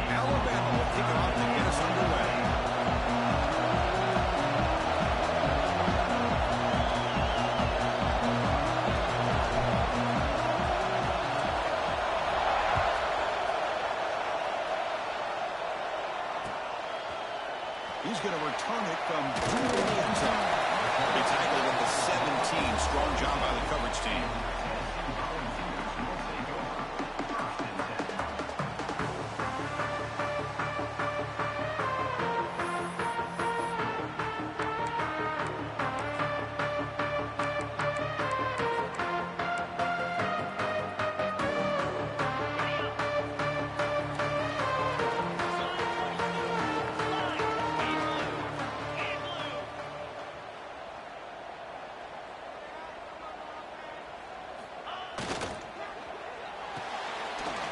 Alabama will kick it off to get us underway. He's going to return it from the end zone. They tackle with the 17. Strong job by the coverage team.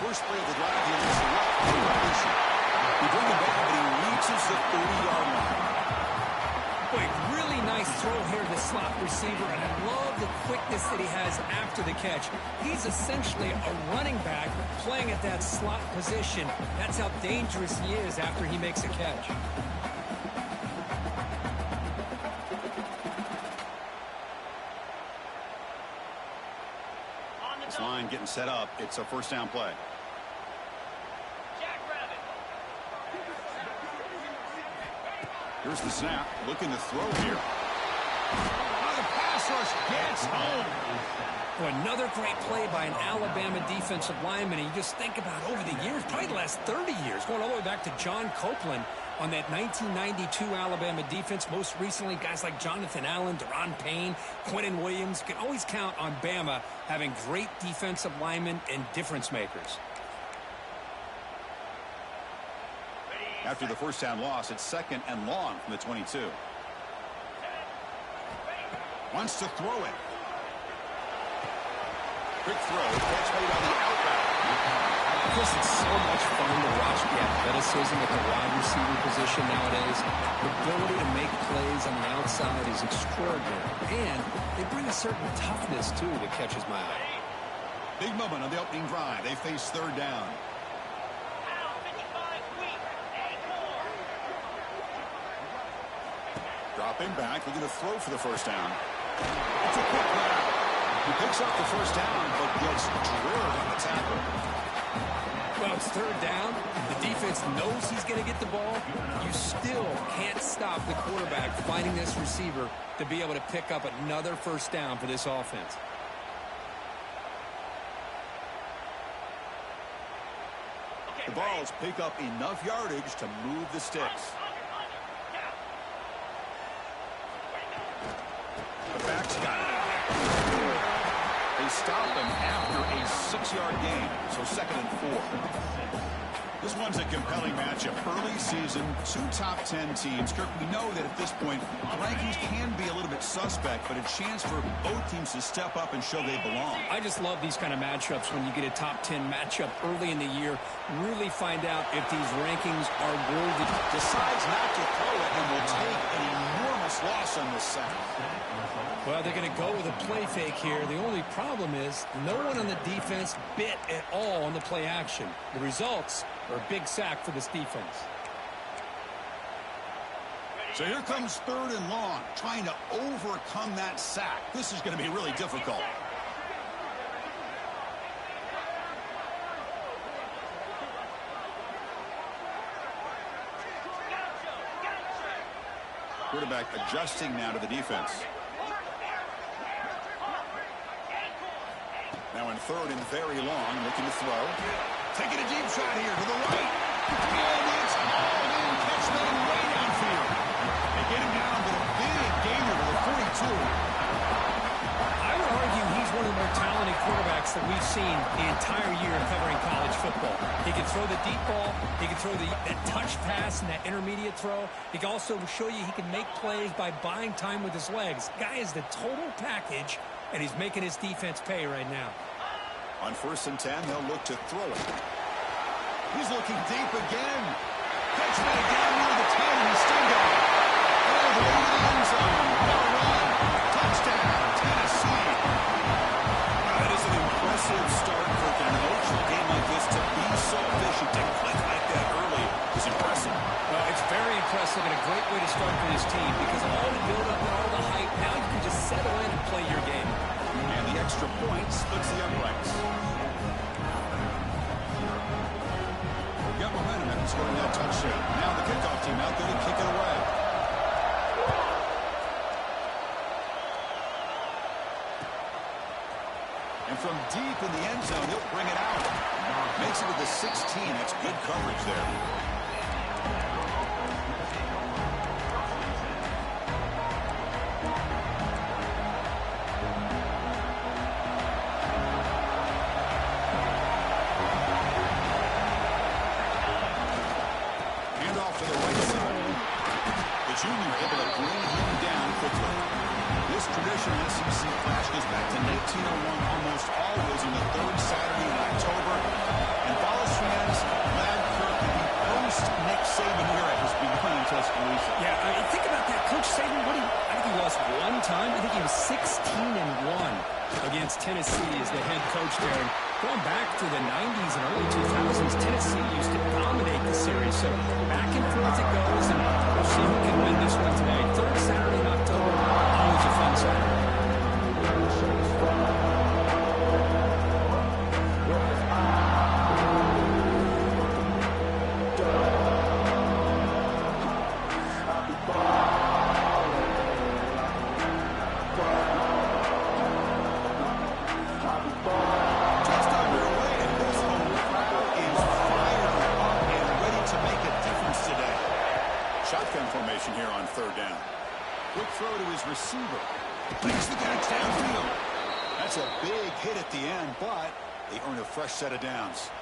First play of the drive, he leads the left formation. He brings it back, but he reaches the 30-yard line. Boy, really nice throw here to the slot receiver, and I love the quickness that he has after the catch. He's essentially a running back playing at that slot position. That's how dangerous he is after he makes a catch. This line getting set up. It's a first down play. Here's the snap. Looking to throw here. The pass rush gets home. Well, another great play by an Alabama defensive lineman. And you just think about over the years, probably the last 30 years, going all the way back to John Copeland on that 1992 Alabama defense. Most recently, guys like Jonathan Allen, Deron Payne, Quentin Williams. You can always count on Bama having great defensive linemen and difference makers. After the first down loss, it's second and long from the 22. Wants to throw it. Quick throw. Catch made on the outright. Chris, it's so much fun to watch the athleticism at the wide receiver position nowadays. The ability to make plays on the outside is extraordinary. And they bring a certain toughness, too, that catches my eye. Big moment on the opening drive. They face third down. Dropping back, looking to throw for the first down. It's a quick grab. He picks up the first down, but gets drilled on the tackle. Well, it's third down. The defense knows he's going to get the ball. You still can't stop the quarterback finding this receiver to be able to pick up another first down for this offense. The balls pick up enough yardage to move the sticks. The back's got it. They stop him after a 6-yard gain, so second and 4. This one's a compelling matchup. Early season, 2 top 10 teams. Kirk, we know that at this point, rankings can be a little bit suspect, but a chance for both teams to step up and show they belong. I just love these kind of matchups when you get a top 10 matchup early in the year. Really find out if these rankings are worthy. Decides not to throw it and will take an enormous loss on this sack. Well, they're going to go with a play fake here. The only problem is no one on the defense bit at all on the play action. The results are a big sack for this defense. So here comes third and long, trying to overcome that sack. This is going to be really difficult. Quarterback adjusting now to the defense. Now in third and very long, looking to throw. Taking a deep shot here to the right. And it's hauled in. Catch them way downfield. They get him down with a big gainer to the 42. I would argue he's one of the more talented quarterbacks that we've seen the entire year covering college football. He can throw the deep ball. He can throw that touch pass and that intermediate throw. He can also show you he can make plays by buying time with his legs. Guy is the total package, and he's making his defense pay right now. On 1st and 10, they'll look to throw it. He's looking deep again. Pitch made down near the 10, and he's still going. All the way to the end zone. No run. Touchdown, Tennessee. That is an impressive start for an emotional game like this. To be so efficient, to click like that early is impressive. Well, it's very impressive and a great way to start for this team because of all the build-up and all the hype, now you can just settle in and play your game. And the extra point splits the uprights. Got momentum after scoring that touchdown. Now the kickoff team out there to kick it away. And from deep in the end zone, he'll bring it out. Makes it to the 16. That's good coverage there. Handoff to the right side. The junior able to bring him down quickly. This traditional SEC clash goes back to 1901, almost always on the third Saturday in October. And Wallace fans, Lad Kirk, the post-Nick Saban era has begun in Tuscaloosa. Yeah, I mean, think about that. Coach Saban, I think he lost one time. I think he was 16-1 against Tennessee as the head coach there. And going back to the 90s and early 2000s, Tennessee used to dominate the series. So back and forth it goes, and we'll see who can win this one today. Third Saturday in October, always a fun Saturday. Shotgun formation here on third down. Quick throw to his receiver. Makes the catch downfield. That's a big hit at the end, but they earn a fresh set of downs.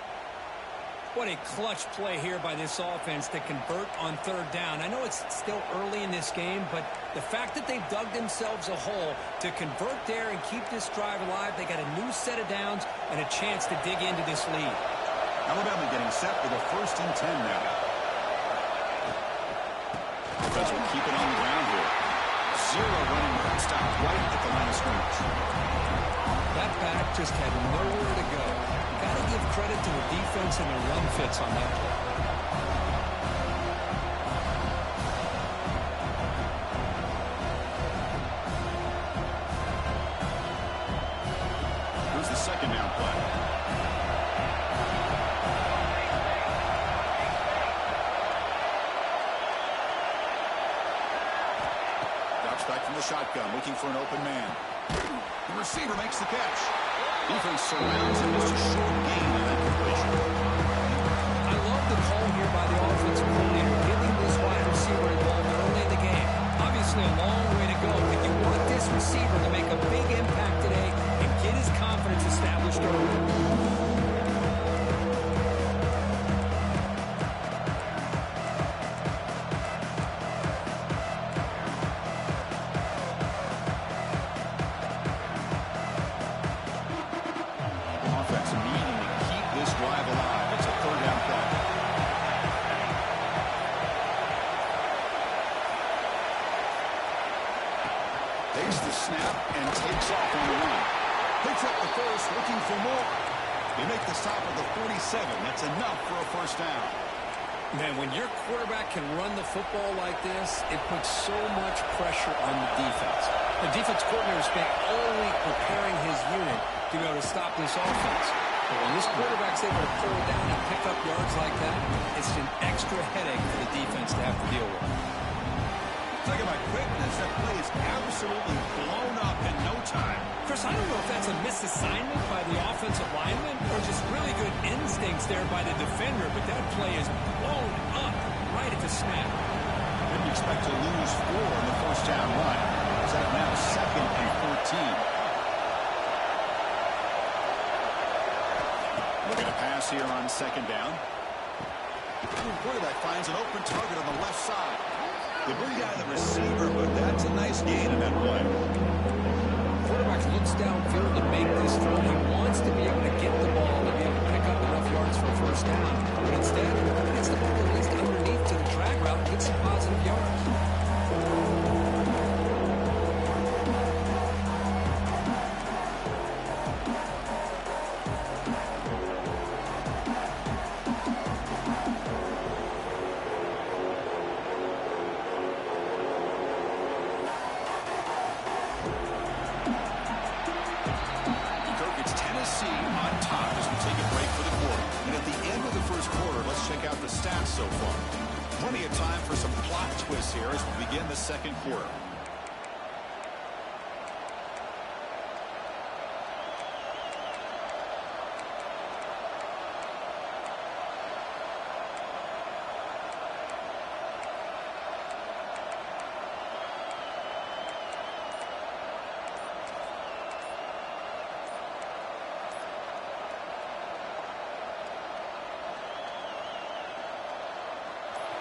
What a clutch play here by this offense to convert on third down. I know it's still early in this game, but the fact that they've dug themselves a hole to convert there and keep this drive alive, they got a new set of downs and a chance to dig into this lead. Alabama getting set with a 1st and 10 now. Offense will keep it on the ground here. Zero running room stopped right at the line of scrimmage. That back just had nowhere to go. Got to give credit to the defense and their run fits on that play. Here's the second down play. Drops back from the shotgun, looking for an open man. The receiver makes the catch. Defense surrounds him. Just a short gain on that completion. I love the call here by the offensive coordinator, getting this wide receiver involved early in the game. Obviously a long way to go, but you want this receiver to make a big impact today and get his confidence established early. Takes the snap and takes off on the run. Picks up the first, looking for more. They make the stop at the 47. That's enough for a first down. Man, when your quarterback can run the football like this, it puts so much pressure on the defense. The defense coordinator spent all week preparing his unit to be able to stop this offense. But when this quarterback's able to pull it down and pick up yards like that, it's an extra headache for the defense to have to deal with. Talk about quickness, that play is absolutely blown up in no time. Chris, I don't know if that's a misassignment by the offensive lineman or just really good instincts there by the defender, but that play is blown up right at the snap. Didn't expect to lose 4 in the first down run. Set up now 2nd and 14. Looking to pass here on 2nd down. Quarterback finds an open target on the left side. They bring down the receiver, but that's a nice gain in that play. Quarterback looks downfield to make this throw. He wants to be able to get the ball to be able to pick up enough yards for a first down. But instead, he gets the ball at least underneath to stats so far. Plenty of time for some plot twists here as we begin the second quarter.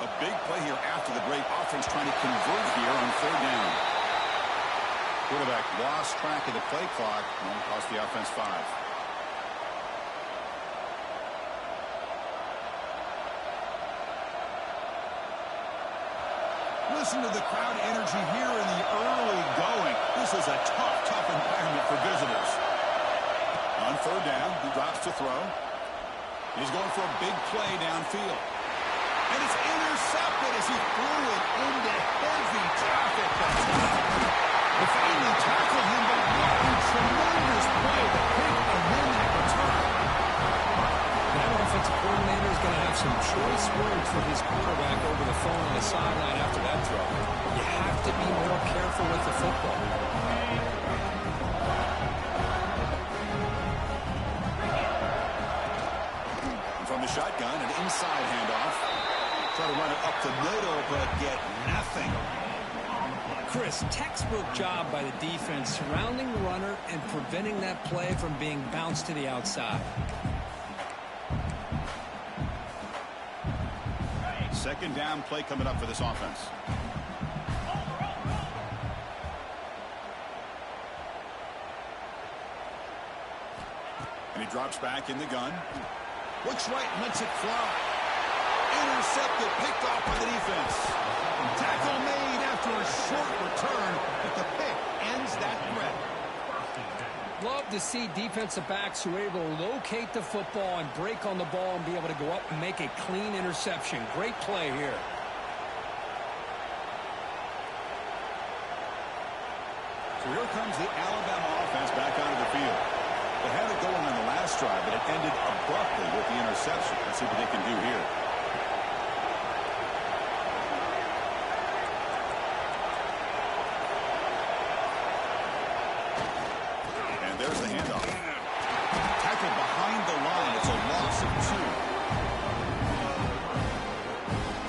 A big play here after the great offense trying to convert here on third down. Quarterback lost track of the play clock and cost the offense 5. Listen to the crowd energy here in the early going. This is a tough environment for visitors. On third down, he drops to throw. He's going for a big play downfield. And it's intercepted as he threw it into heavy traffic. They finally tackled him, but what a tremendous play to pick and win that return. That offensive coordinator is going to have some choice words for his quarterback over the phone on the sideline after that throw. You have to be more careful with the football. And from the shotgun, an inside handoff. Try to run it up the middle, but get nothing. Chris, textbook job by the defense surrounding the runner and preventing that play from being bounced to the outside. Second down play coming up for this offense. And he drops back in the gun. Looks right, lets it fly. Intercepted, picked off by the defense. Tackle made after a short return, but the pick ends that threat. Love to see defensive backs who are able to locate the football and break on the ball and be able to go up and make a clean interception. Great play here. So here comes the Alabama offense back onto the field. They had it going on the last drive, but it ended abruptly with the interception. Let's see what they can do here. There's the handoff. Tackled behind the line. It's a loss of 2.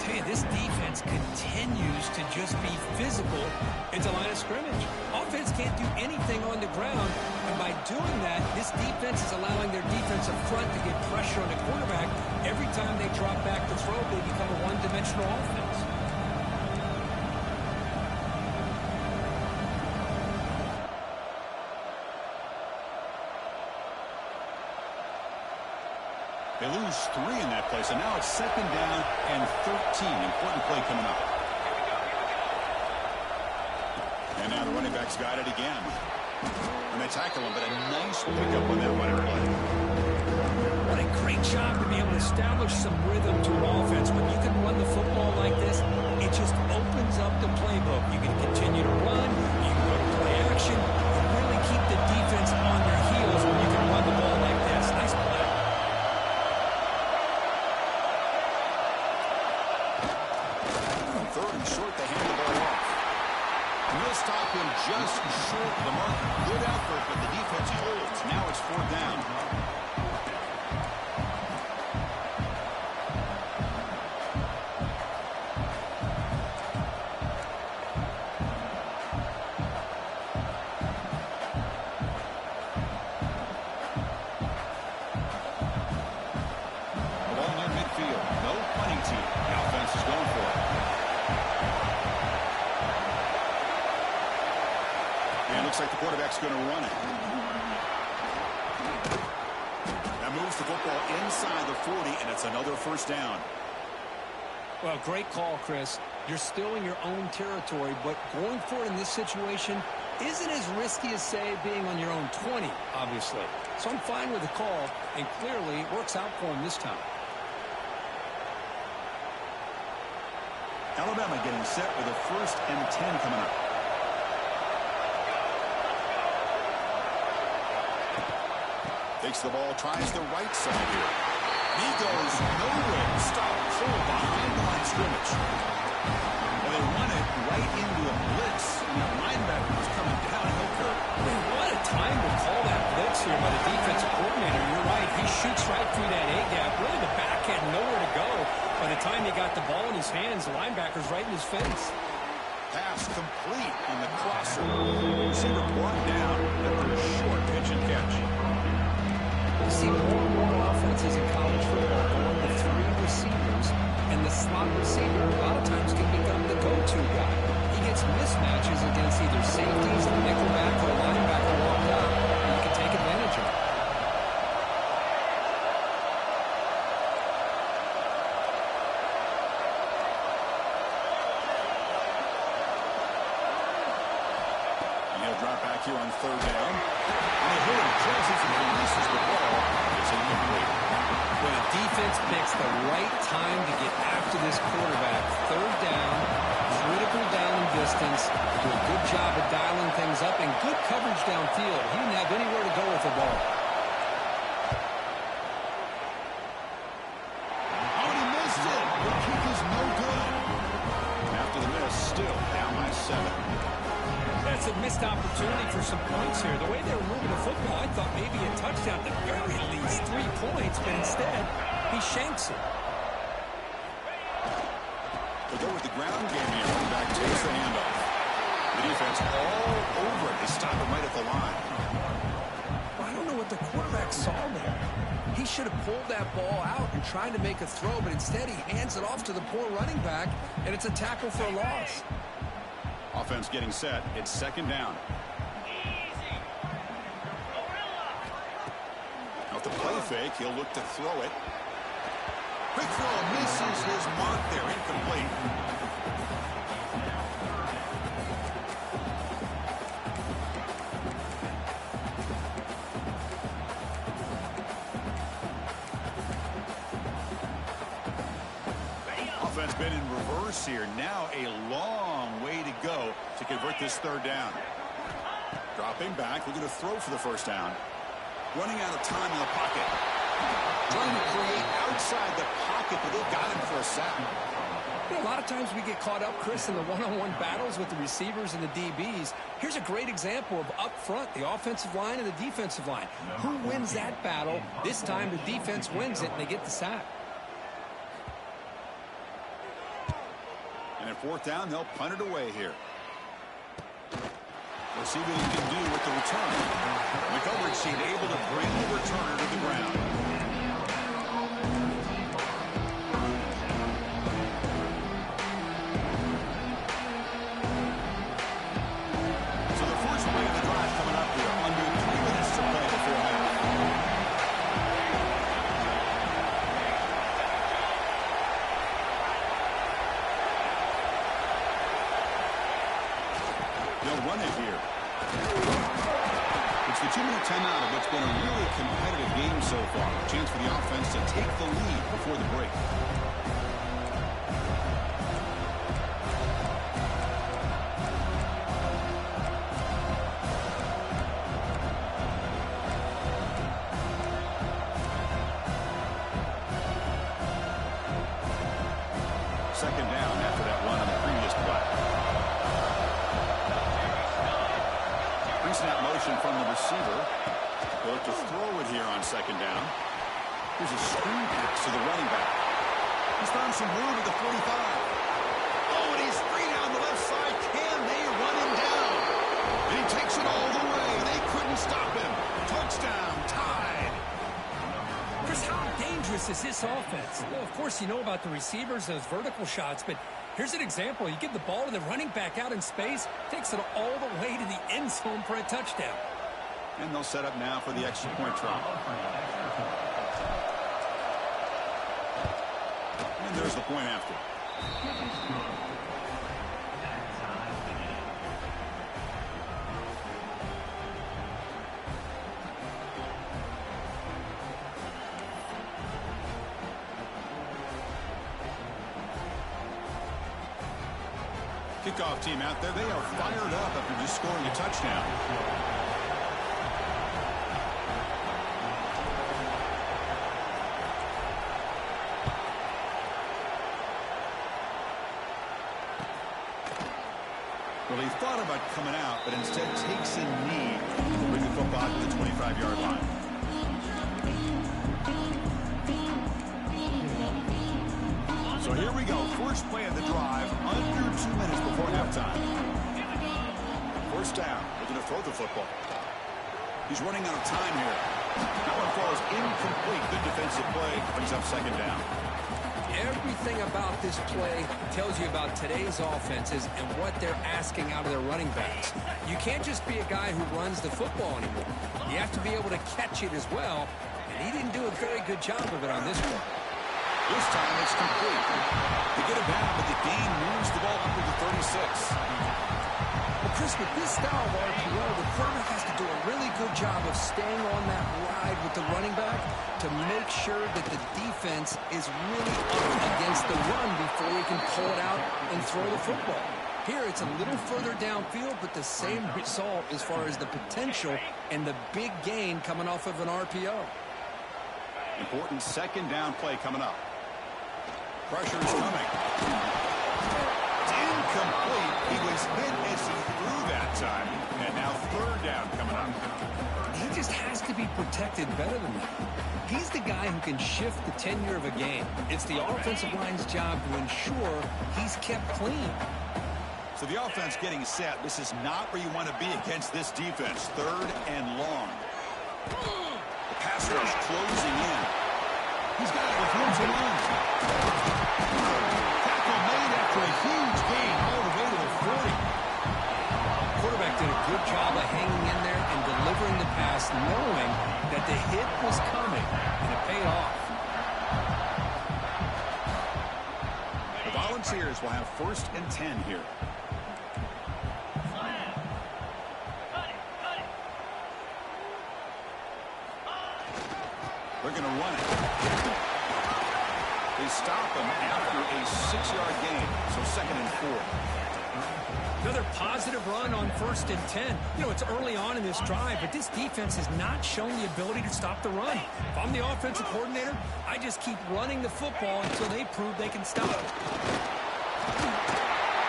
Tell you, this defense continues to just be physical at the line of scrimmage. Offense can't do anything on the ground, and by doing that, this defense is allowing their defensive front to get pressure on the quarterback. Every time they drop back to throw, they become a one-dimensional offense. They lose 3 in that play, so now it's second down and 13. Important play coming up. And now the running back's got it again. And they tackle him, but a nice pickup on that running play. What a great job to be able to establish some rhythm to an offense. When you can run the football like this, it just opens up the playbook. You can continue to run, you can go to play action, and really keep the defense on their heels when you can run the ball like this. Nice play. Third and short, they hand the ball off. And we'll stop him just short of the mark. Good effort, but the defense holds. Now it's 4th down. The ball near midfield. No punting team. The offense is going for it. And looks like the quarterback's going to run it. That moves the football inside the 40, and it's another first down. Well, great call, Chris. You're still in your own territory, but going for it in this situation isn't as risky as, say, being on your own 20, obviously. So I'm fine with the call, and clearly it works out for him this time. Alabama getting set with a 1st and 10 coming up. Takes the ball, tries the right side here. He goes nowhere. Stop pull behind the line of scrimmage. And they run it right into a blitz. And that linebacker was coming downhill curve. What a time to call that blitz here by the defensive coordinator. You're right. He shoots right through that A-gap. Really, the back had nowhere to go. By the time he got the ball in his hands, the linebacker's right in his face. Pass complete on the crosser. Receiver brought down after a short pitch and catch. You see more and more offenses in college football going with 3 receivers, and the slot receiver a lot of times can become the go-to guy. He gets mismatches against either safeties, a nickelback, or a linebacker walked out, and you can take advantage of it. Drop back here on 3rd down. And the hitter dresses and releases the ball. It's incomplete. When a defense picks the right time to get after this quarterback, 3rd down, critical down in distance, do a good job of dialing things up, and good coverage downfield. He didn't have anywhere to go with the ball. Oh, and he missed it. The kick is no good. After the miss, still down by 7. That's a missed opportunity for some points here. The way they were moving the football, I thought maybe a touchdown, at the very least 3 points, but instead, he shanks it. They go with the ground game here. Running back takes the handoff. The defense all over it. They stop him right at the line. Well, I don't know what the quarterback saw there. He should have pulled that ball out and tried to make a throw, but instead he hands it off to the poor running back, and it's a tackle for a loss. Offense getting set. It's 2nd down. Off the play fake, he'll look to throw it. Quick throw, misses his mark there, incomplete. Offense been in reverse here. Now a long way to go to convert this 3rd down. Dropping back, looking to throw for the 1st down. Running out of time in the pocket. Trying to create outside the pocket, but they got him for a sack. You know, a lot of times we get caught up, Chris, in the one-on-one battles with the receivers and the DBs. Here's a great example of up front, the offensive line and the defensive line. Who wins that battle? This time the defense wins it, and they get the sack. And at 4th down, they'll punt it away here. We'll see what he can do with the return. The coverage team able to bring the returner to the ground. So the first play of the drive coming up here. Under 3 minutes to play before half. They'll run it here. It's the 2-minute timeout of what's been a really competitive game so far. A chance for the offense to take the lead before the break. Second down after that run on the previous play. Pre-snap motion from the receiver. They'll look to throw it here on 2nd down. Here's a screen pass to the running back. He's found some room at the 45. Oh, and he's free down the left side. Can they run him down? And he takes it all the way. They couldn't stop him. Touchdown, tied. Chris, how dangerous is this offense? Well, of course, you know about the receivers, those vertical shots, but here's an example. You give the ball to the running back out in space, takes it all the way to the end zone for a touchdown. And they'll set up now for the extra point try. And there's the point after. Kickoff team out there. They are fired up after just scoring a touchdown. Well, he thought about coming out, but instead takes a knee to bring the football to the 25-yard line. So here we go. First play of the drive, under 2 minutes before halftime. First down. Looking to throw the football. He's running out of time here. That one falls incomplete. Good defensive play. Brings up second down. Everything about this play tells you about today's offenses and what they're asking out of their running backs. You can't just be a guy who runs the football anymore. You have to be able to catch it as well, and he didn't do a very good job of it on this one. This time it's complete. They get it back, but the gain moves the ball up to the 36. Well, Chris, with this style of RPO, the quarterback has to do a really good job of staying on that ride with the running back to make sure that the defense is really up against the run before he can pull it out and throw the football. Here, it's a little further downfield, but the same result as far as the potential and the big gain coming off of an RPO. Important second down play coming up. Pressure is coming. It's incomplete. He was hit as he threw that time. And now third down coming up. He just has to be protected better than that. He's the guy who can shift the tenure of a game. It's the offensive line's job to ensure he's kept clean. So the offense getting set. This is not where you want to be against this defense. Third and long. The pass rush closing in. He's got it with room to run. Tackle made after a huge gain all the way to the 40. Quarterback did a good job of hanging in there and delivering the pass, knowing that the hit was coming, and it paid off. The Volunteers will have 1st and 10 here. They're going to run it. They stop him after a 6-yard gain, so 2nd and 4. Another positive run on 1st and 10. You know, it's early on in this drive, but this defense has not shown the ability to stop the run. If I'm the offensive coordinator, I just keep running the football until they prove they can stop it.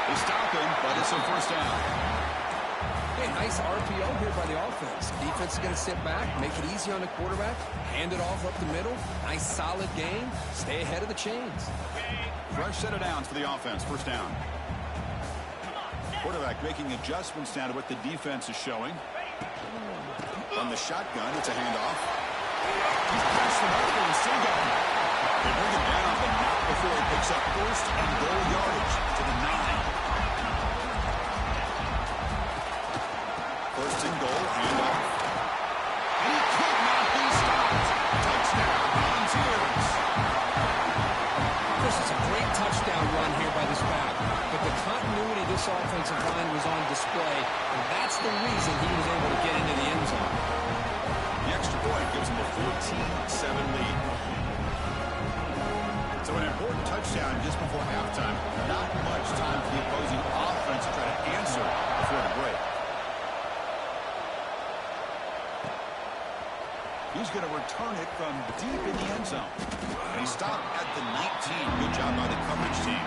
They stop him, but it's a 1st down. Hey, nice RPO here by the offense. Defense is going to sit back, make it easy on the quarterback, hand it off up the middle. Nice solid game. Stay ahead of the chains. Fresh set of downs for the offense. 1st down. Quarterback making adjustments down to what the defense is showing. On the shotgun, it's a handoff. He's passed the marker and still got him. They bring it down, but not before he picks up 1st and goal yardage to the 9. 1st and goal, handoff. And he could not be stopped. Touchdown, Volunteers. This is a great touchdown run here by this back, but the continuity of this offensive line was on display, and that's the reason he was able to get into the end zone. The extra point gives him a 14-7 lead. So an important touchdown just before halftime. Not much time for the opposing offense to try to answer before the break. He's going to return it from deep in the end zone. And he stopped at the 19. Good job by the coverage team.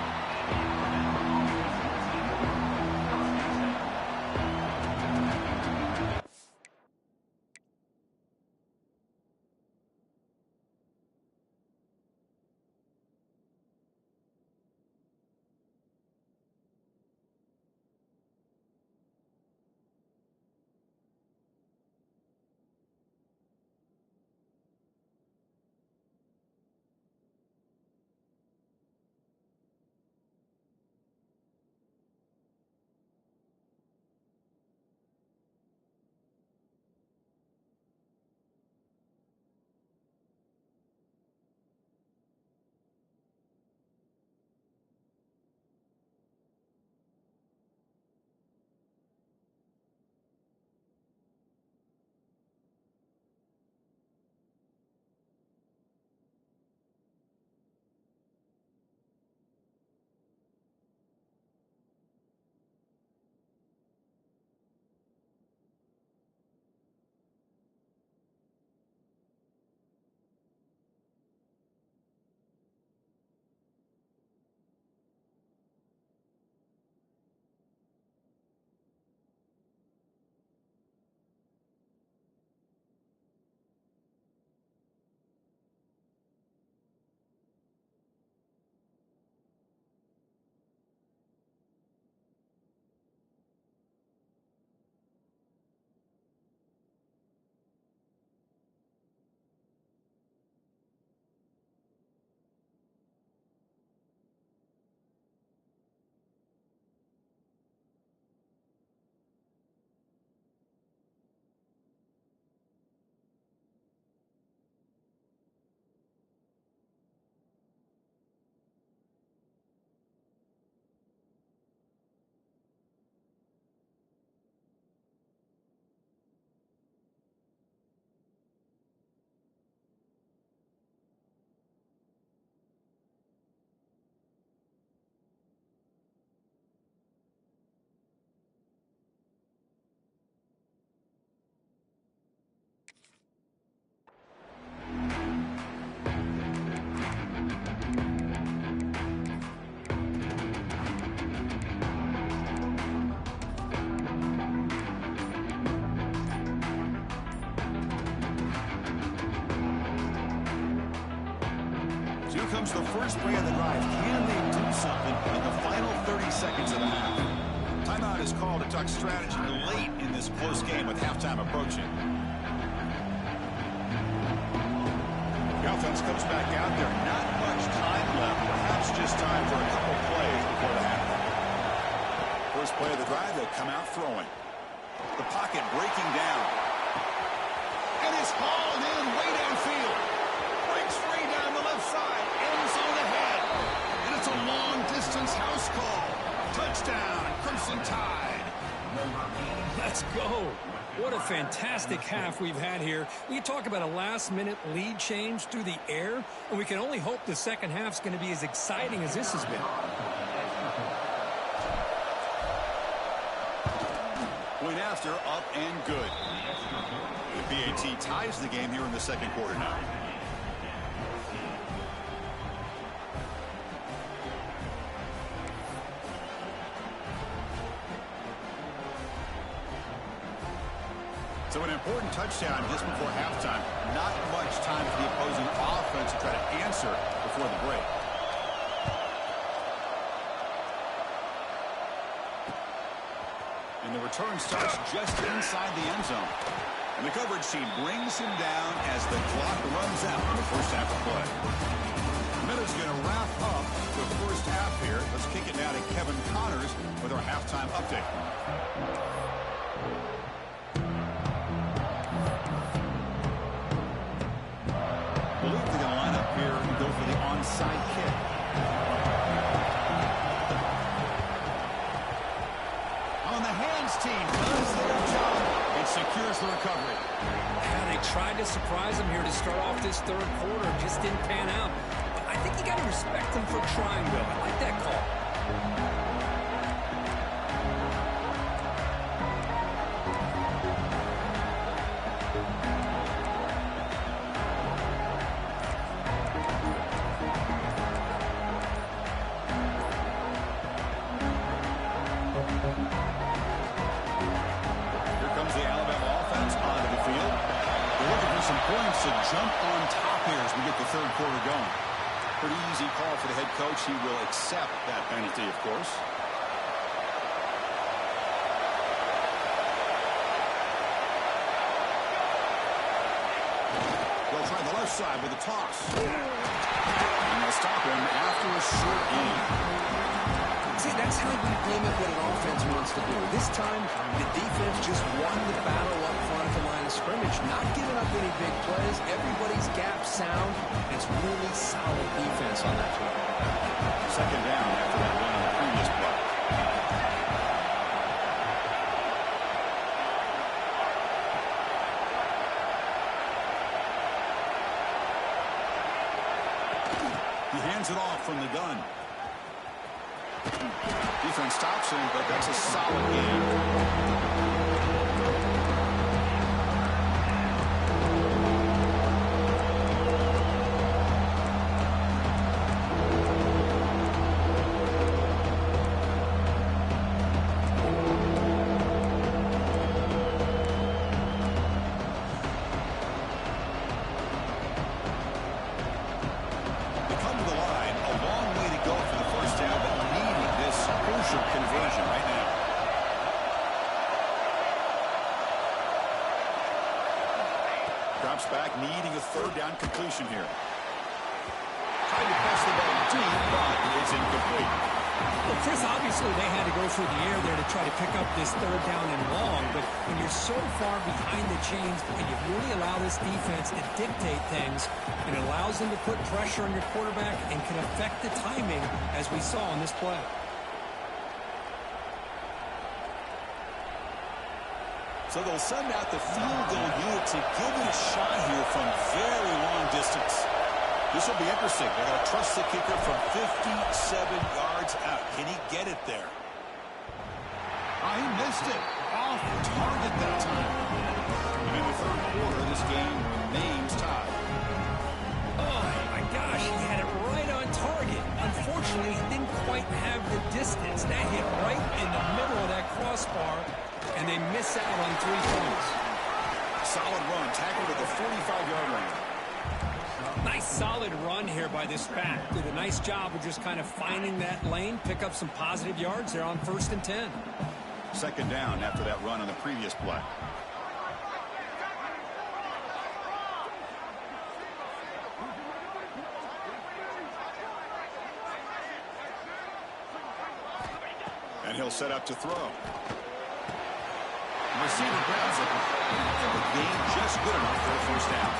So here comes the first play of the drive. Can they do something in the final 30 seconds of the half? Timeout is called to talk strategy late in this close game with halftime approaching. The offense comes back out there. Not much time left. Perhaps just time for a couple plays before the half. First play of the drive, they'll come out throwing. The pocket breaking down. And it's hauled in way downfield. Breaks free down the left side. End zone ahead. And it's a long-distance house call. Touchdown, Crimson Tide. Let's go. What a fantastic half we've had here. We talk about a last-minute lead change through the air, and we can only hope the second half's going to be as exciting as this has been. Point after, up and good. The BAT ties the game here in the second quarter now. So an important touchdown just before halftime. Not much time for the opposing offense to try to answer before the break. And the return starts just inside the end zone. And the coverage team brings him down as the clock runs out in the first half of play. The minute's going to wrap up the first half here. Let's kick it now to Kevin Connors with our halftime update. I believe they're going to line up here and go for the onside kick. On the hands team does their job and secures the recovery. Yeah, they tried to surprise him here to start off this third quarter. Just didn't pan out. But I think you got to respect them for trying, Bill. I like that call. To jump on top here as we get the third quarter going. Pretty easy call for the head coach. He will accept that penalty, of course. They'll try the left side with a toss. And they'll stop him after a short gain. See, that's how you limit what an offense wants to do. This time, the defense just won the battle up front at the line of scrimmage, not giving up any big plays. Everybody's gap sound. It's really solid defense on that play. Second down after that run on the previous play. He hands it off from the gun. Defense stops him, but that's a solid game. Conversion right now. Drops back, needing a third down completion here. Trying to pass the ball deep, but it's incomplete. Well, Chris, obviously they had to go through the air there to try to pick up this third down and long, but when you're so far behind the chains and you really allow this defense to dictate things, it allows them to put pressure on your quarterback and can affect the timing, as we saw on this play. So they'll send out the field goal unit to give it a shot here from very long distance. This will be interesting. They're going to trust the kicker from 57 yards out. Can he get it there? Oh, he missed it. Off target that time. And in the third quarter, this game remains tied. Oh, my gosh, he had it right on target. Unfortunately, he didn't quite have the distance. That hit right in the middle of that crossbar, and they miss out on 3 points. Solid run, tackled at the 45-yard line. Nice solid run here by this back. Did a nice job of just kind of finding that lane, pick up some positive yards there on 1st and 10. Second down after that run on the previous play. And he'll set up to throw. The receiver grabs it. And the game just good enough for a first down.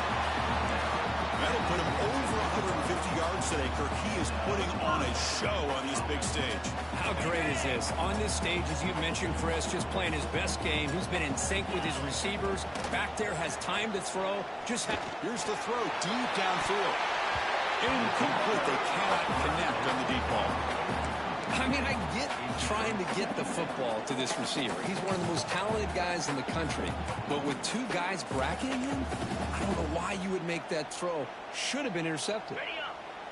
That'll put him over 150 yards today, Kirk. He is putting on a show on this big stage. How great is this? On this stage, as you mentioned, Chris, just playing his best game. He's been in sync with his receivers. Back there, has time to throw. Here's the throw deep downfield. Incomplete. They cannot connect on the deep ball. I mean, I get trying to get the football to this receiver. He's one of the most talented guys in the country. But with two guys bracketing him, I don't know why you would make that throw. Should have been intercepted.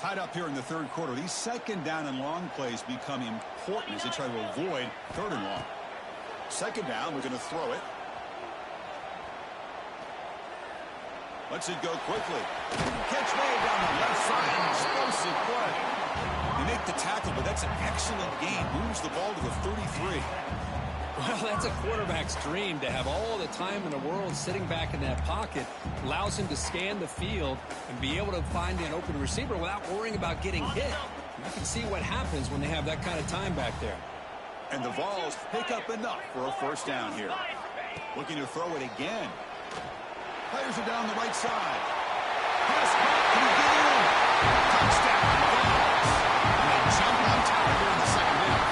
Tied up here in the third quarter. These second down and long plays become important as they try to avoid third and long. Second down, we're going to throw it. Lets it go quickly. Catch made down the left side. Explosive play. They make the tackle, but that's an excellent game. Moves the ball to the 33. Well, that's a quarterback's dream to have all the time in the world sitting back in that pocket. Allows him to scan the field and be able to find an open receiver without worrying about getting hit. You can see what happens when they have that kind of time back there. And the Vols pick up enough for a first down here. Looking to throw it again. Players are down the right side. Pass caught. Can he get in? Touchdown. Vols. And they jump on top here in the second half.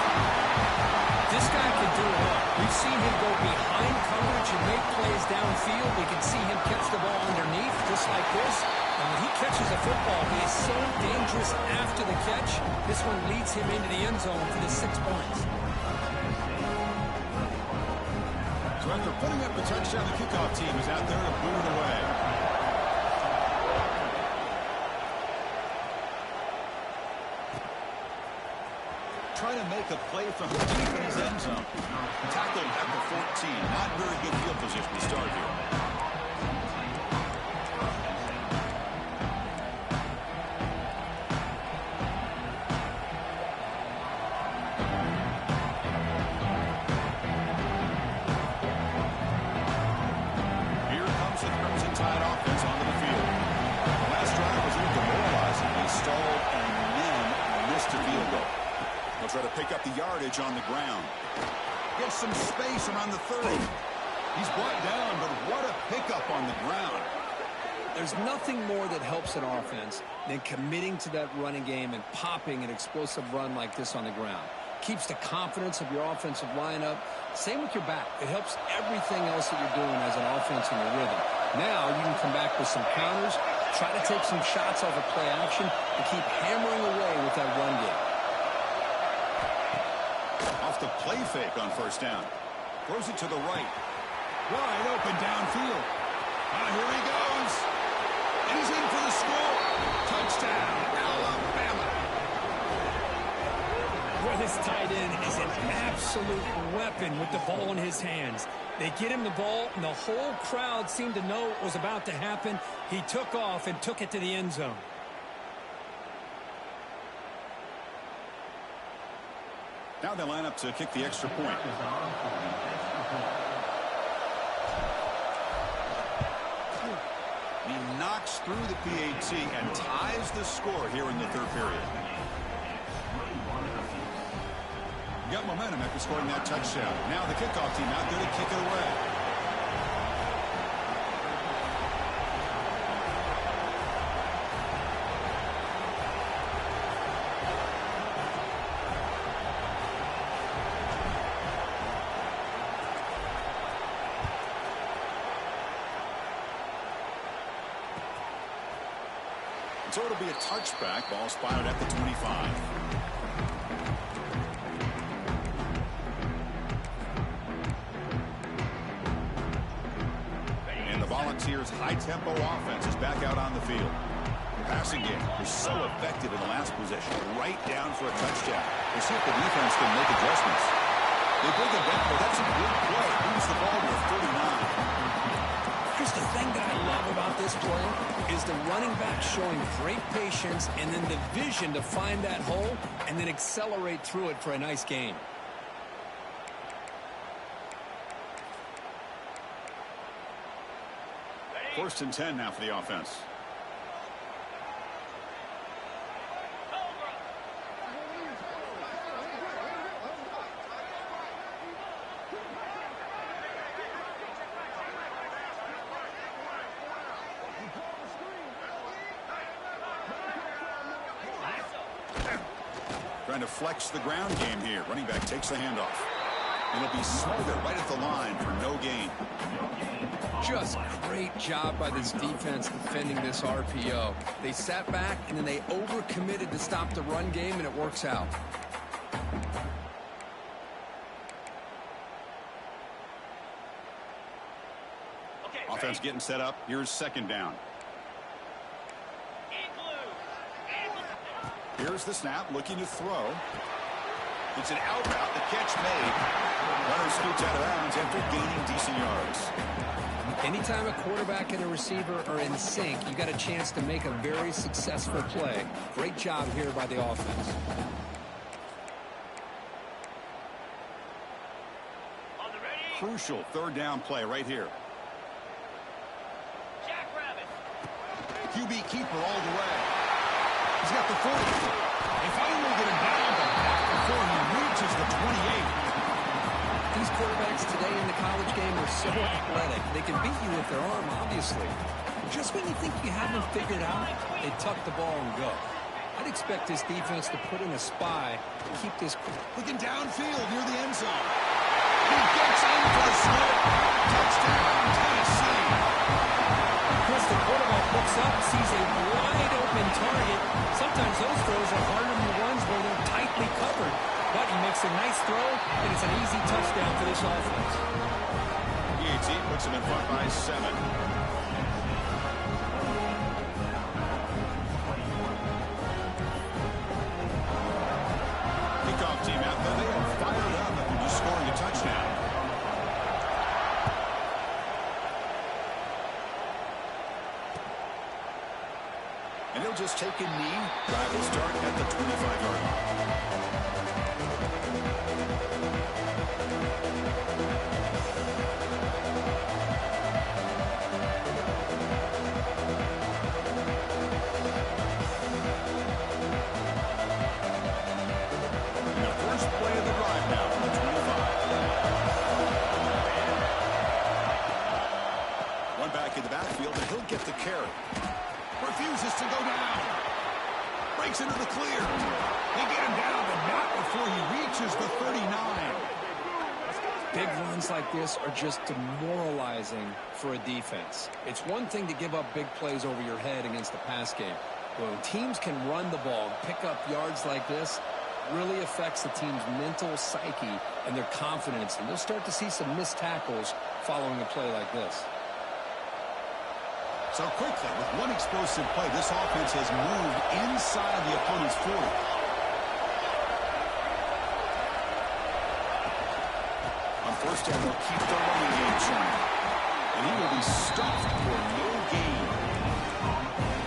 This guy can do it all. We've seen him go behind coverage and make plays downfield. We can see him catch the ball underneath, just like this. And when he catches a football, he is so dangerous after the catch. This one leads him into the end zone for the 6 points. So after putting up the touchdown, the kickoff team is out there to boot it away. Trying to make a play from deep in his end zone. Tackled at the 14. Not very good field position to start here. Here comes the Crimson Tide offense onto the field. The last drive was a little demoralizing. They stalled and then missed a field goal. They'll try to pick up the yardage on the ground. Gets some space around the 30. He's brought down, but what a pickup on the ground. There's nothing more that helps an offense than committing to that running game and popping an explosive run like this on the ground. Keeps the confidence of your offensive lineup. Same with your back. It helps everything else that you're doing as an offense in your rhythm. Now you can come back with some counters, try to take some shots off of play action, and keep hammering away with that run game. Off the play fake on first down. Throws it to the right. Wide open downfield. Here he goes. And he's in for the score. Touchdown, Alabama. Well, this tight end is an absolute weapon with the ball in his hands. They get him the ball, and the whole crowd seemed to know what was about to happen. He took off and took it to the end zone. Now they line up to kick the extra point. He knocks through the PAT and ties the score here in the third period. Got momentum after scoring that touchdown. Now the kickoff team out there to kick it away. So it'll be a touchback. Ball spotted at the 25. And the Volunteers' high-tempo offense is back out on the field. The passing game was so effective in the last possession, right down for a touchdown. We'll see if the defense can make adjustments. They bring it back, but that's a good play. Moves the ball to the 39. Here's the thing that I love about this this play is the running back showing great patience and then the vision to find that hole and then accelerate through it for a nice gain. First and 10 now for the offense. Trying to flex the ground game here. Running back takes the handoff. And it'll be Smolder right at the line for no gain. Just great job by this defense defending this RPO. They sat back and then they overcommitted to stop the run game, and it works out. Offense getting set up. Here's second down. Here's the snap, looking to throw. It's an out route. The catch made. Runner scoots out of bounds after gaining decent yards. Anytime a quarterback and a receiver are in sync, you got a chance to make a very successful play. Great job here by the offense. Crucial third down play right here. QB keeper all the way. He's got the 40. If only get him down the back before he reaches the 28. These quarterbacks today in the college game are so athletic. They can beat you with their arm, obviously. Just when you think you have them figured out, they tuck the ball and go. I'd expect this defense to put in a spy to keep this. Looking downfield near the end zone. He gets in for the smoke. Touchdown, Tennessee. Chris, the quarterback looks up, sees a wide open target. Sometimes those throws are harder than the ones where they're tightly covered. But he makes a nice throw, and it's an easy touchdown for this offense. PAT puts him in front by 7. Kickoff team out there. They are fired up after just scoring a touchdown. And they'll just take a knee. Drive will start at the 25-yard line. Get the carry. Refuses to go down. Breaks into the clear. They get him down, but not before he reaches the 39. Big runs like this are just demoralizing for a defense. It's one thing to give up big plays over your head against the pass game. But when teams can run the ball and pick up yards like this, it really affects the team's mental psyche and their confidence. And you'll start to see some missed tackles following a play like this. So quickly, with one explosive play, this offense has moved inside the opponent's 40. On first down, they'll keep the running game churning. And he will be stuffed for no gain.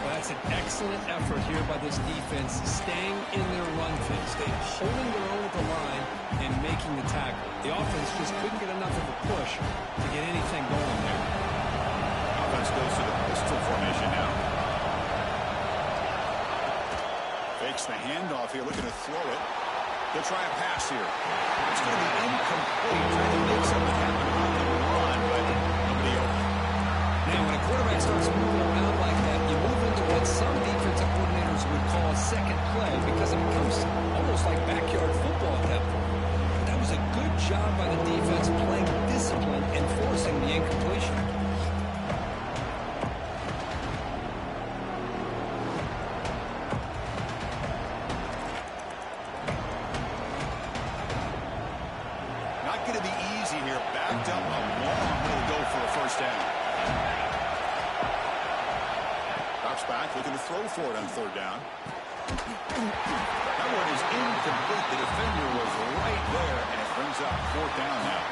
Well, that's an excellent effort here by this defense, staying in their run phase, staying holding their own at the line and making the tackle. The offense just couldn't get enough of a push to get anything going there. Offense goes to the pistol formation now. Fakes the handoff here, looking to throw it. They'll try a pass here. It's going to be incomplete. Trying to make something happen on the run, but nobody open. Now, when a quarterback starts moving around like that, you move into what some defensive coordinators would call a second play because it becomes almost like backyard football at that point. But that was a good job by the defense playing discipline and forcing the incompletion. Throw for it on third down. That one is incomplete. The defender was right there, and it brings up fourth down now.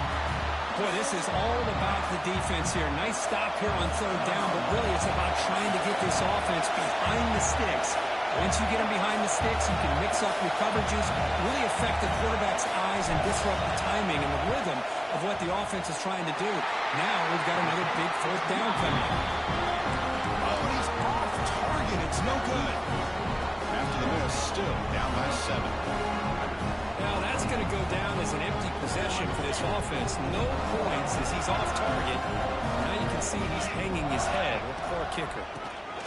Boy, this is all about the defense here. Nice stop here on third down, but really it's about trying to get this offense behind the sticks. Once you get them behind the sticks, you can mix up your coverages, really affect the quarterback's eyes and disrupt the timing and the rhythm of what the offense is trying to do. Now we've got another big fourth down coming. Oh, he's off target. It's no good. After the miss, still down by 7. Now that's going to go down as an empty possession for this offense. No points as he's off target. Now you can see he's hanging his head with poor kicker.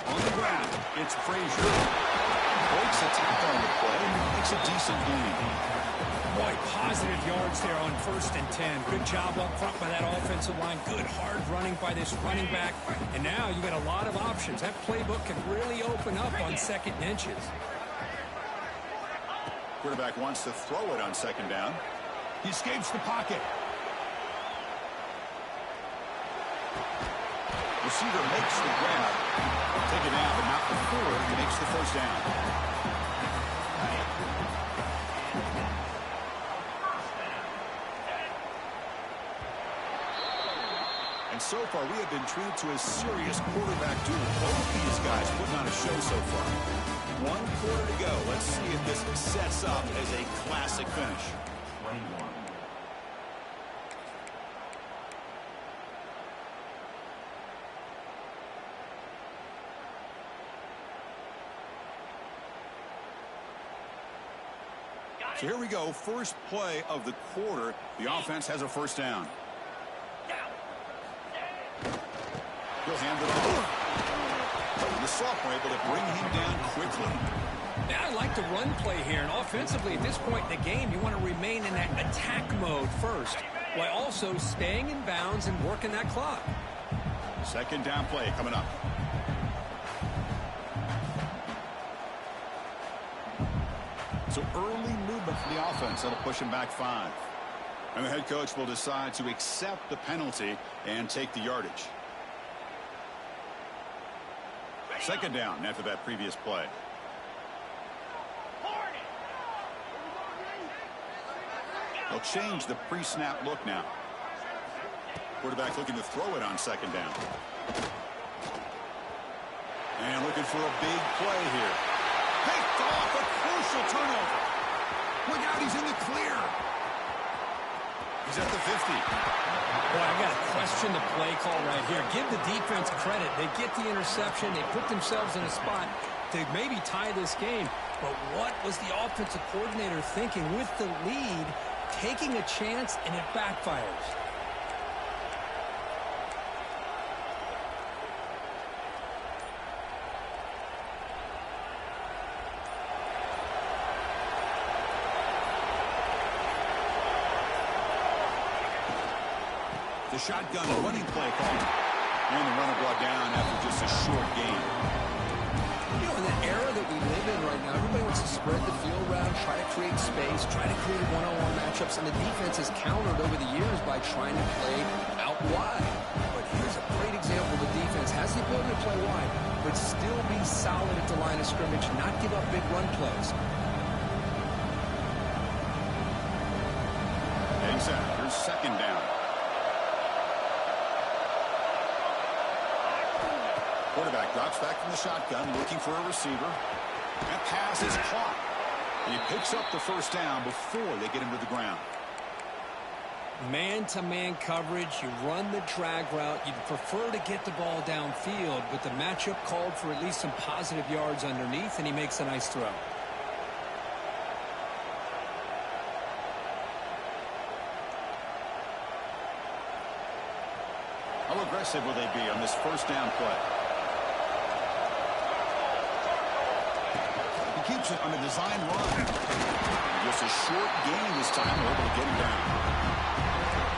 On the ground, it's Frazier. Breaks a tackle on the play and makes a decent gain. Boy, positive yards there on 1st and 10. Good job up front by that offensive line. Good hard running by this running back. And now you got a lot of options. That playbook can really open up on 2nd and inches. Quarterback wants to throw it on 2nd down. He escapes the pocket. Receiver makes the grab. Take it down, but not before he makes the 1st down. And so far, we have been treated to a serious quarterback duel. Both these guys putting on a show so far. 1 quarter to go. Let's see if this sets up as a classic finish. 21. So here we go, first play of the quarter. The offense has a 1st down. He'll hand it off. And the sophomore able to bring him down quickly. Now I like the run play here, and offensively at this point in the game, you want to remain in that attack mode first, while also staying in bounds and working that clock. 2nd down play coming up. So early movement for the offense. That'll push him back 5. And the head coach will decide to accept the penalty and take the yardage. 2nd down after that previous play. They'll change the pre-snap look now. Quarterback looking to throw it on 2nd down. And looking for a big play here. Picked off, a crucial turnover. Look out, he's in the clear. He's at the 50. Boy, I got to question the play call right here. Give the defense credit. They get the interception. They put themselves in a spot to maybe tie this game. But what was the offensive coordinator thinking with the lead, taking a chance, and it backfires? The shotgun running play call. And the runner brought down after just a short gain. You know, in the era that we live in right now, everybody wants to spread the field around, try to create space, try to create one-on-one matchups, and the defense has countered over the years by trying to play out wide. But here's a great example. The defense has the ability to play wide, but still be solid at the line of scrimmage, not give up big run plays. Exactly. Here's 2nd down. Quarterback drops back from the shotgun, looking for a receiver. That pass is caught. And he picks up the 1st down before they get him to the ground. Man-to-man coverage, you run the drag route. You'd prefer to get the ball downfield, but the matchup called for at least some positive yards underneath, and he makes a nice throw. How aggressive will they be on this 1st down play? Keeps it on a design run. Just a short gain this time. We're able to get him down.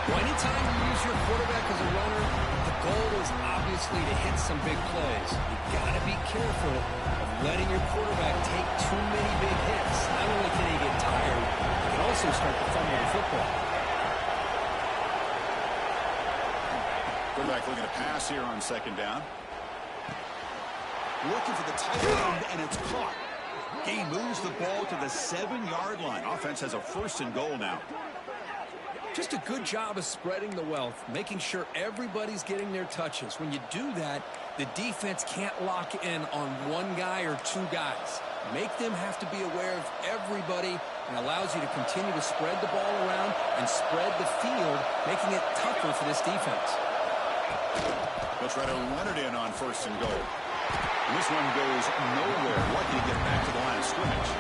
Well, anytime you use your quarterback as a runner, the goal is obviously to hit some big plays. You've got to be careful of letting your quarterback take too many big hits. Not only can he get tired, he can also start to fumble the football. Quarterback looking to pass here on 2nd down. Looking for the tight end, and it's caught. He moves the ball to the 7-yard line. Offense has a 1st and goal now. Just a good job of spreading the wealth, making sure everybody's getting their touches. When you do that, the defense can't lock in on one guy or two guys. Make them have to be aware of everybody, and allows you to continue to spread the ball around and spread the field, making it tougher for this defense. They'll try to run it in on 1st and goal. And this one goes nowhere. Lucky to get back to the line of scrimmage.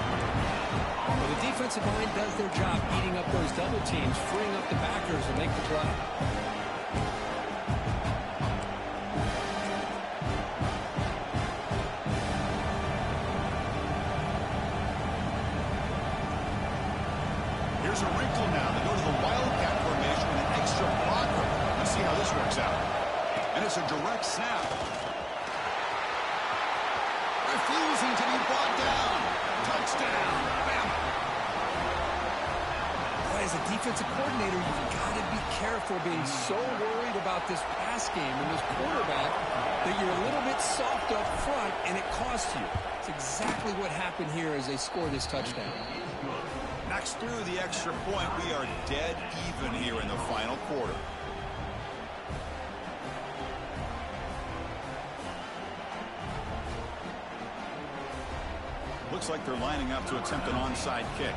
Well, the defensive line does their job eating up those double teams, freeing up the backers to make the play. Here's a wrinkle now. They go to the wildcat formation with an extra blocker. Let's see how this works out. And it's a direct snap. Refusing to be brought down. Touchdown, Alabama. Boy, as a defensive coordinator, you've got to be careful being so worried about this pass game and this quarterback that you're a little bit soft up front and it costs you. It's exactly what happened here as they score this touchdown. Knocks through the extra point. We are dead even here in the final quarter. Looks like they're lining up to attempt an onside kick.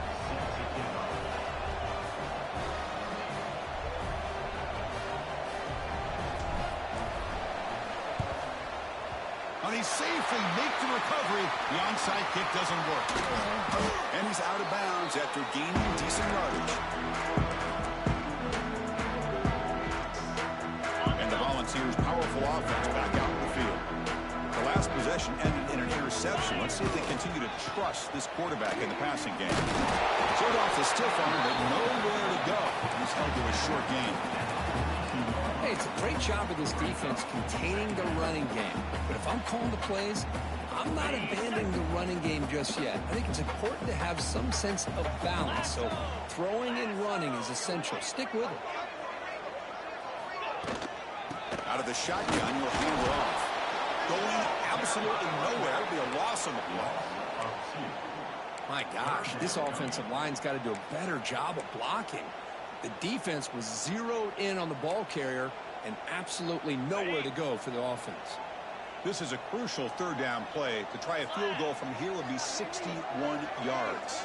And he safely makes the recovery. The onside kick doesn't work. And he's out of bounds after gaining decent yardage. And the Volunteers' powerful offense back out in the field. The last possession ended in an interception. Let's see if they continue to trust this quarterback in the passing game. Showed off the stiff arm, but nowhere to go. He's held to a short gain. Hey, it's a great job of this defense containing the running game. But if I'm calling the plays, I'm not abandoning the running game just yet. I think it's important to have some sense of balance. So throwing and running is essential. Stick with it. Out of the shotgun, you'll hand it off. Going absolutely nowhere. It'll be a loss on the play. My gosh, this offensive line's got to do a better job of blocking. The defense was zeroed in on the ball carrier and absolutely nowhere to go for the offense. This is a crucial third down play. To try a field goal from here would be 61 yards.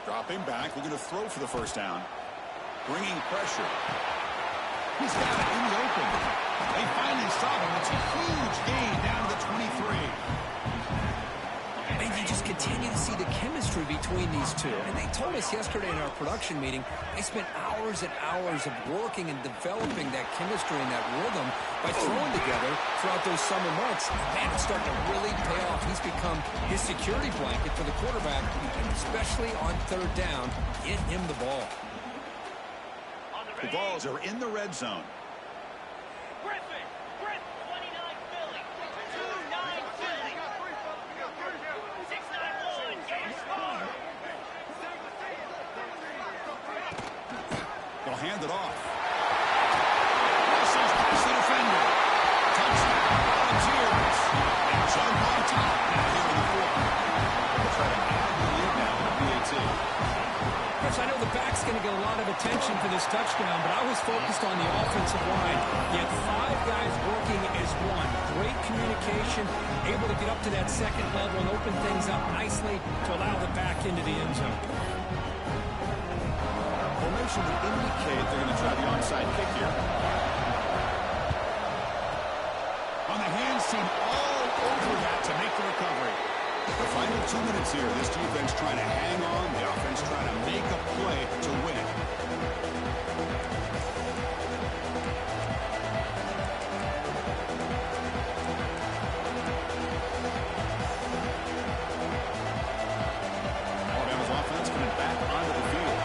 Dropping back, looking to throw for the first down. Bringing pressure. He's got it in the open. They finally stop him. It's a huge gain down to the 23. And you just continue to see the chemistry between these two. And they told us yesterday in our production meeting, they spent hours and hours of working and developing that chemistry and that rhythm by throwing together throughout those summer months. Man, it's starting to really pay off. He's become his security blanket for the quarterback, and especially on third down, get him the ball. The balls are in the red zone. They'll hand it off. Russell's past the defender. Touchdown, Volunteers. And jump on top now here in the fourth. They'll try to add the lead now with PAT. Chris, I know the back's going to get a lot of attention for this touchdown, but I was focused on the offensive line. You had 5 guys working as one. Great communication, able to get up to that second level and open things up nicely to allow the back into the end zone. Formation would indicate they're going to try the onside kick here. On the hands team all over that to make the recovery. The final 2 minutes here. This defense trying to hang on. The offense trying to make a play to win it. Alabama's offense coming back onto the field.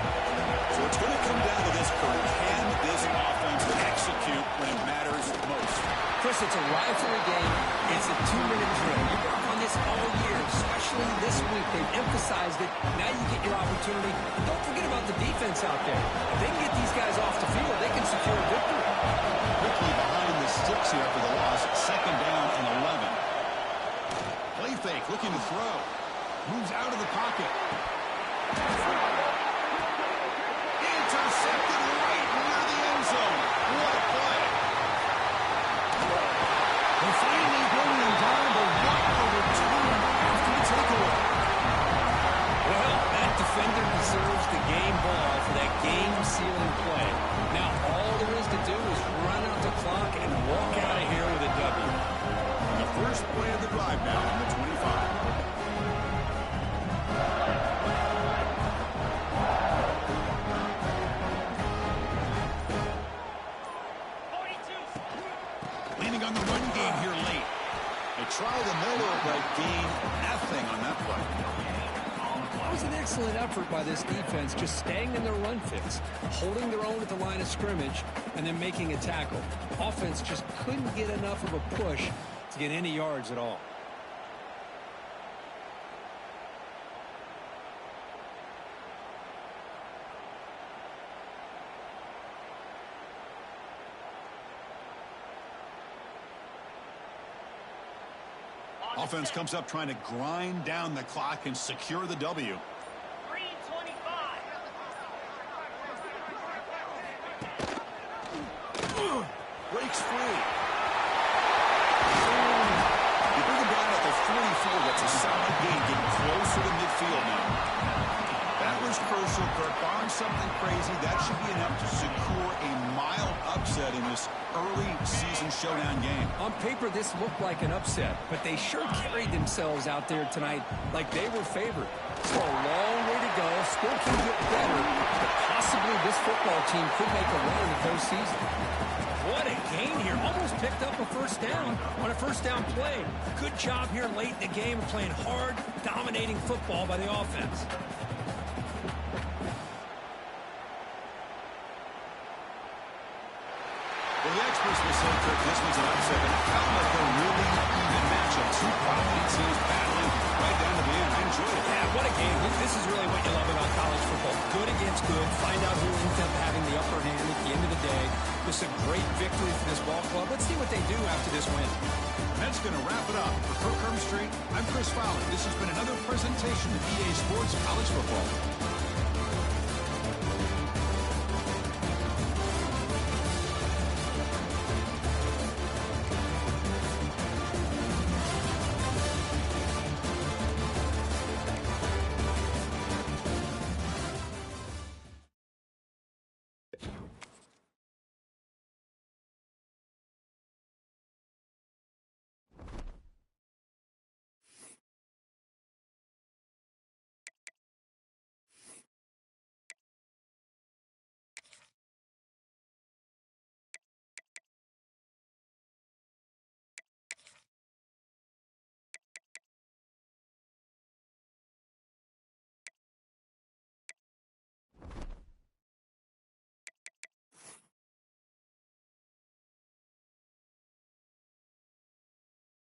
So it's going to come down to this for can this offense execute when it matters most? Chris, it's a rivalry game. It's a 2-minute drill. You work on this all year, especially this week. They've emphasized it. Now you get your opportunity. Don't forget about the defense out there. If they can get these guys off the field, they can secure a victory. Quickly behind the sticks here for the loss. Second down and 11. Play fake, looking to throw. Moves out of the pocket. Intercepted right near the end zone. What a play. They finally bring them down to 1 over 2.5 to the takeaway. Well, that defender deserves the game ball for that game-sealing play. Now, all there is to do is run out the clock and walk out of here with a W. The first play of the drive now on the 25. Leaning on the run game here late. They try the middle, but gain nothing on that play. That was an excellent effort by this defense, just staying in their run fits, holding their own at the line of scrimmage, and then making a tackle. Offense just couldn't get enough of a push to get any yards at all. Offense comes up trying to grind down the clock and secure the W. 3:25. Breaks free. You bring him down at the 44. That's a solid gain, getting closer to midfield now. That was crucial. Kirk on something crazy. That should be enough to secure a mild upset in this early season showdown game. On paper, this looked like an upset, but they sure carried themselves out there tonight like they were favored. So a long way to go. Still can get better, but possibly this football team could make a run in the postseason. What a gain here. Almost picked up a first down on a first down play. Good job here late in the game, playing hard, dominating football by the offense. Well, the experts will say, Kirk, this was an upset, but it felt like a really even matchup. Two quality teams battling right down to the end. I enjoyed it. Yeah, what a game. This is really what you love about college football. Good against good. Find out who ends up having the upper hand at the end of the day. This is a great victory for this ball club. Let's see what they do after this win. That's going to wrap it up. For Kirk Street, I'm Chris Fowler. This has been another presentation of EA Sports College Football.